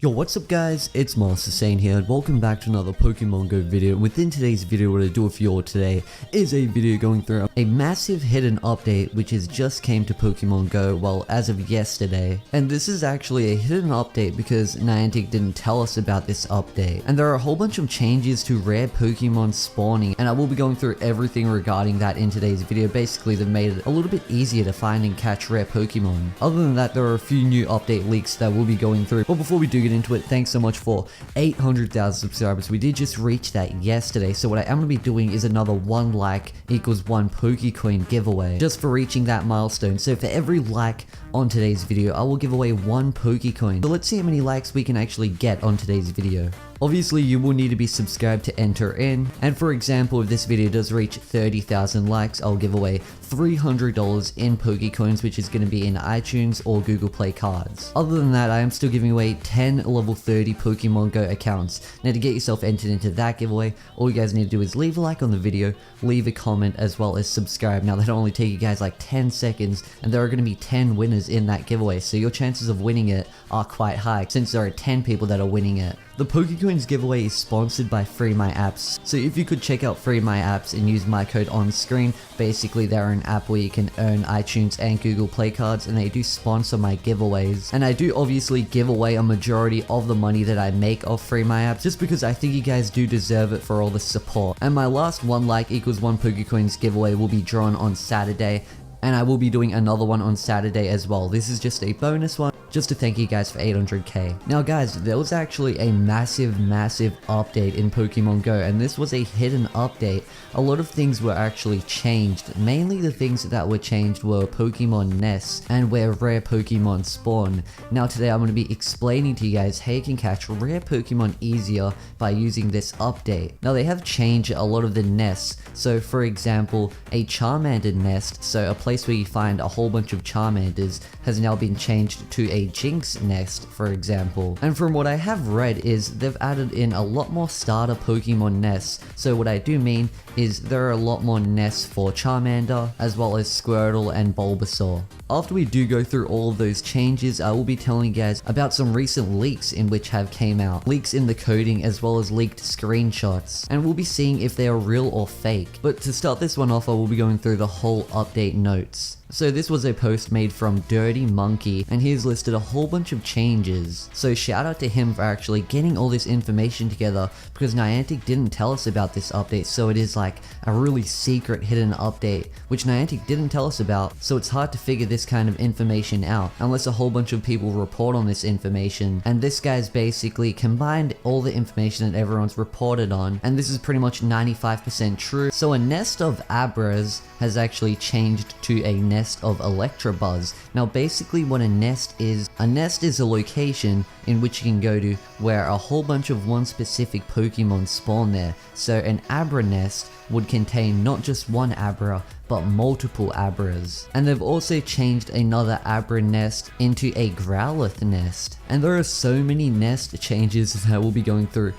Yo, what's up guys, it's Master Sane here and welcome back to another Pokemon Go video. Within today's video, what I do for you all today is a video going through a massive hidden update which has just came to Pokemon Go, well, as of yesterday. And this is actually a hidden update because Niantic didn't tell us about this update. And there are a whole bunch of changes to rare Pokemon spawning, and I will be going through everything regarding that in today's video. Basically, they've made it a little bit easier to find and catch rare Pokemon. Other than that, there are a few new update leaks that we'll be going through. But before we do get into it, thanks so much for 800,000 subscribers. We did just reach that yesterday, so what I am going to be doing is another 1 like equals 1 Pokecoin giveaway, just for reaching that milestone. So for every like on today's video, I will give away 1 Pokecoin. So let's see how many likes we can actually get on today's video. Obviously, you will need to be subscribed to enter in, and for example, if this video does reach 30,000 likes, I'll give away $300 in Pokecoins, which is going to be in iTunes or Google Play cards. Other than that, I am still giving away 10 level 30 Pokemon Go accounts. Now, to get yourself entered into that giveaway, all you guys need to do is leave a like on the video, leave a comment, as well as subscribe. Now, that'll only take you guys like 10 seconds, and there are going to be 10 winners in that giveaway, so your chances of winning it are quite high, since there are 10 people that are winning it. The Pokecoins giveaway is sponsored by Free My Apps, so if you could check out Free My Apps and use my code on screen, basically they're an app where you can earn iTunes and Google Play cards, and they do sponsor my giveaways. And I do obviously give away a majority of the money that I make off Free My Apps, just because I think you guys do deserve it for all the support. And my last 1 like equals 1 Pokecoins giveaway will be drawn on Saturday, and I will be doing another one on Saturday as well. This is just a bonus one, just to thank you guys for 800k. Now guys, there was actually a massive update in Pokemon Go, and this was a hidden update. A lot of things were actually changed. Mainly the things that were changed were Pokemon nests and where rare Pokemon spawn. Now today I'm going to be explaining to you guys how you can catch rare Pokemon easier by using this update. Now they have changed a lot of the nests. So for example, a Charmander nest, so a place where you find a whole bunch of Charmanders, has now been changed to a Jynx nest, for example. And from what I have read is they've added in a lot more starter Pokemon nests. So what I do mean is there are a lot more nests for Charmander, as well as Squirtle and Bulbasaur. After we do go through all of those changes, I will be telling you guys about some recent leaks in which have came out. Leaks in the coding as well as leaked screenshots. And we'll be seeing if they are real or fake. But to start this one off, I will be going through the whole update notes. So this was a post made from Dirty Monkey, and he's listed a whole bunch of changes. So shout out to him for actually getting all this information together, because Niantic didn't tell us about this update, so it is like a really secret hidden update, which Niantic didn't tell us about, so it's hard to figure this kind of information out, unless a whole bunch of people report on this information. And this guy's basically combined all the information that everyone's reported on, and this is pretty much 95% true. So a nest of Abras has actually changed to a nest of Electabuzz. Now basically what a nest is a location in which you can go to where a whole bunch of one specific Pokemon spawn there. So an Abra nest would contain not just one Abra, but multiple Abras. And they've also changed another Abra nest into a Growlithe nest. And there are so many nest changes that we'll be going through.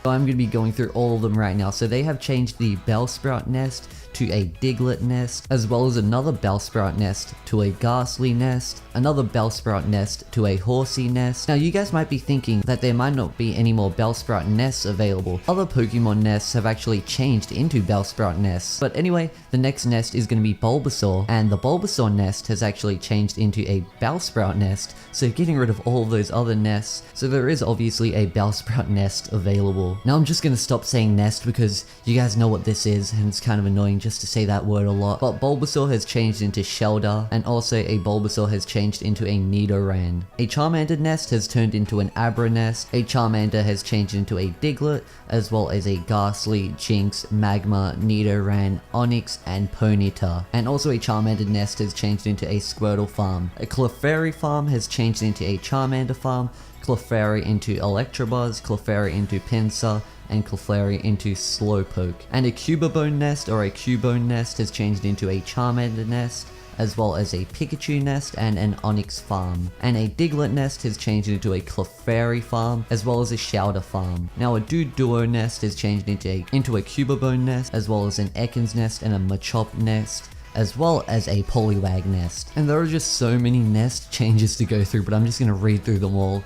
So I'm going to be going through all of them right now. So they have changed the Bellsprout nest to a Diglett nest, as well as another Bellsprout nest to a Ghastly nest, another Bellsprout nest to a Horsey nest. Now you guys might be thinking that there might not be any more Bellsprout nests available. Other Pokemon nests have actually changed into Bellsprout nests. But anyway, the next nest is going to be Bulbasaur, and the Bulbasaur nest has actually changed into a Bellsprout nest, so getting rid of all of those other nests. So there is obviously a Bellsprout nest available. Now I'm just going to stop saying nest because you guys know what this is, and it's kind of annoying just to say that word a lot. But Bulbasaur has changed into Shelder, and also a Bulbasaur has changed into a Nidoran. A Charmander nest has turned into an Abra nest, a Charmander has changed into a Diglett, as well as a Ghastly, Jynx, Magma, Nidoran, Onix, and Ponyta. And also a Charmander nest has changed into a Squirtle farm. A Clefairy farm has changed into a Charmander farm, Clefairy into Electabuzz, Clefairy into Pinsir, and Clefairy into Slowpoke. And a Cubone nest or a Cubone nest has changed into a Charmander nest, as well as a Pikachu nest and an Onix farm. And a Diglett nest has changed into a Clefairy farm, as well as a Shouder farm. Now a Doduo nest has changed into a Cubone nest, as well as an Ekans nest and a Machop nest. as well as a Poliwag nest. And there are just so many nest changes to go through, but I'm just going to read through them all.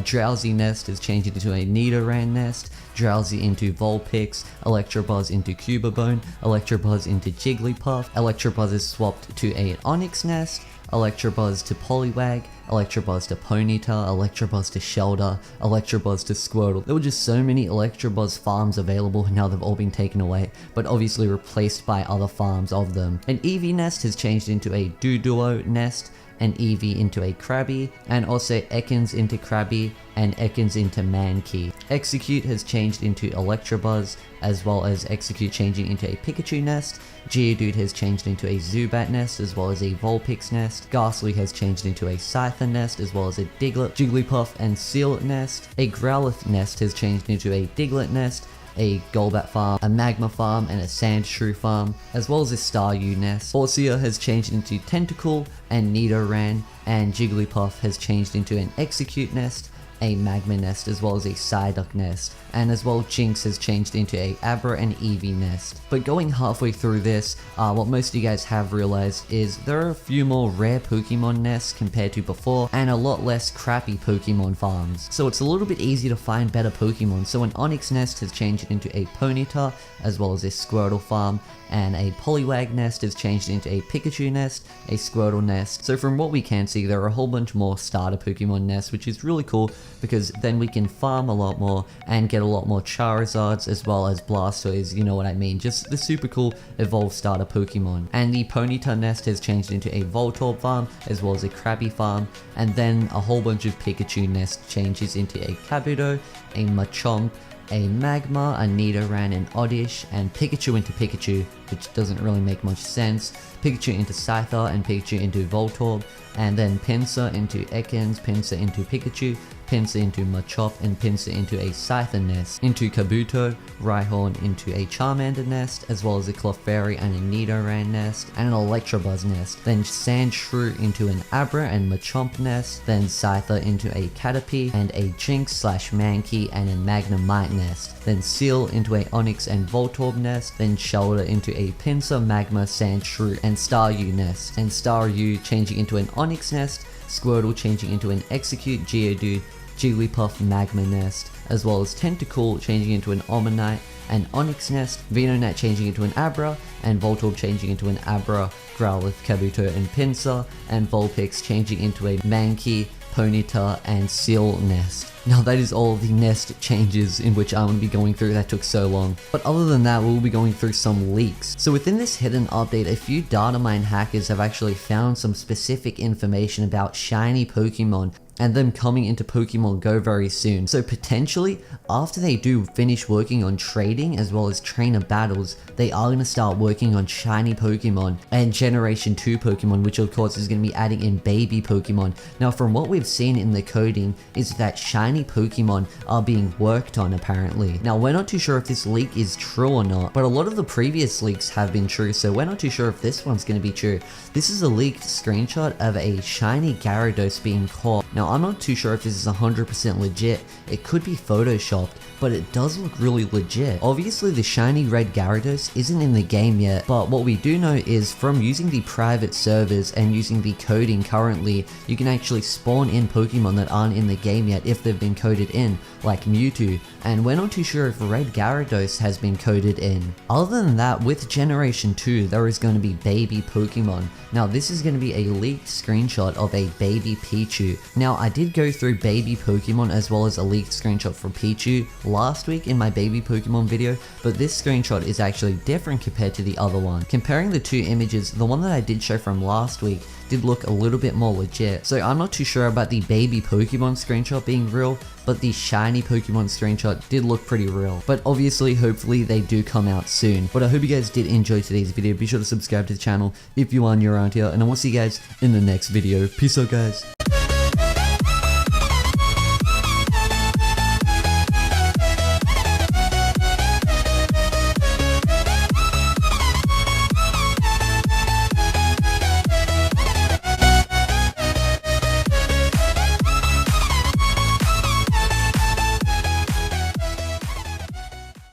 Drowsy nest is changed into a Nidoran nest, Drowsy into Vulpix, Electabuzz into Cubone, Electabuzz into Jigglypuff, Electabuzz is swapped to a Onix nest, Electabuzz to Poliwag, Electabuzz to Ponyta, Electabuzz to Shelter, Electabuzz to Squirtle. There were just so many Electabuzz farms available, and now they've all been taken away, but obviously replaced by other farms of them. An Eevee nest has changed into a Doduo nest, and Eevee into a Krabby, and also Ekans into Krabby, and Ekans into Mankey. Execute has changed into Electabuzz, as well as Execute changing into a Pikachu nest. Geodude has changed into a Zubat nest, as well as a Vulpix nest. Ghastly has changed into a Scyther nest, as well as a Diglett, Jigglypuff, and Seal nest. A Growlithe nest has changed into a Diglett nest, a Golbat farm, a Magma farm, and a Sandshrew farm, as well as a Staryu nest. Forcia has changed into Tentacool and Nidoran, and Jigglypuff has changed into an Execute nest, a Magma nest, as well as a Psyduck nest, and as well Jinx has changed into a Abra and Eevee nest. But going halfway through this, what most of you guys have realized is there are a few more rare Pokemon nests compared to before, and a lot less crappy Pokemon farms. So it's a little bit easier to find better Pokemon. So an Onix nest has changed into a Ponyta, as well as a Squirtle farm, and a Poliwag nest has changed into a Pikachu nest, a Squirtle nest. So from what we can see, there are a whole bunch more starter Pokemon nests, which is really cool because then we can farm a lot more and get a lot more Charizards as well as Blastoise, you know what I mean, just the super cool evolved starter Pokemon. And the Ponyta nest has changed into a Voltorb farm as well as a Krabby farm, and then a whole bunch of Pikachu nest changes into a Kabuto, a Machamp, a Magma, a Nidoran, an Oddish, and Pikachu into Pikachu, which doesn't really make much sense, Pikachu into Scyther, and Pikachu into Voltorb, and then Pinsir into Ekans, Pinsir into Pikachu, Pinsir into Machop, and Pinsir into a Scyther nest, into Kabuto, Rhyhorn into a Charmander nest, as well as a Clefairy and a Nidoran nest, and an Electabuzz nest, then Sandshrew into an Abra and Machamp nest, then Scyther into a Caterpie, and a Jinx / Mankey and a Magnemite nest, then Seal into a Onix and Voltorb nest, then Shelter into a Pinsir, Magma, Sandshrew, and Staryu nest, and Staryu changing into an Onix nest, Squirtle changing into an Execute, Geodude, Jigglypuff Magma nest, as well as Tentacool changing into an Omanyte, an Onix nest, Venonat changing into an Abra, and Voltorb changing into an Abra, Growlithe, Kabuto, and Pinsir, and Vulpix changing into a Mankey, Ponyta, and Seal nest. Now that is all the nest changes in which I'm going to be going through. That took so long. But other than that, we'll be going through some leaks. So within this hidden update, a few data mine hackers have actually found some specific information about shiny Pokemon and them coming into Pokemon Go very soon. So potentially, after they do finish working on trading as well as trainer battles, they are going to start working on shiny Pokemon and Generation 2 Pokemon, which of course is going to be adding in baby Pokemon. Now from what we've seen in the coding is that shiny Pokemon are being worked on apparently. Now we're not too sure if this leak is true or not, but a lot of the previous leaks have been true, so we're not too sure if this one's going to be true. This is a leaked screenshot of a shiny Gyarados being caught. Now I'm not too sure if this is 100% legit. It could be photoshopped, but it does look really legit. Obviously the shiny red Gyarados isn't in the game yet, but what we do know is from using the private servers and using the coding currently, you can actually spawn in Pokemon that aren't in the game yet if they've been coded in, like Mewtwo, and we're not too sure if red Gyarados has been coded in. Other than that, with Generation 2 there is going to be baby Pokemon. Now this is going to be a leaked screenshot of a baby Pichu. Now I did go through baby Pokemon as well as a leaked screenshot for Pichu last week in my baby Pokemon video, but this screenshot is actually different compared to the other one. Comparing the two images, the one that I did show from last week did look a little bit more legit. So I'm not too sure about the baby Pokemon screenshot being real, but the shiny Pokemon screenshot did look pretty real. But obviously, hopefully they do come out soon. But I hope you guys did enjoy today's video. Be sure to subscribe to the channel if you are new around here, and I will see you guys in the next video. Peace out, guys.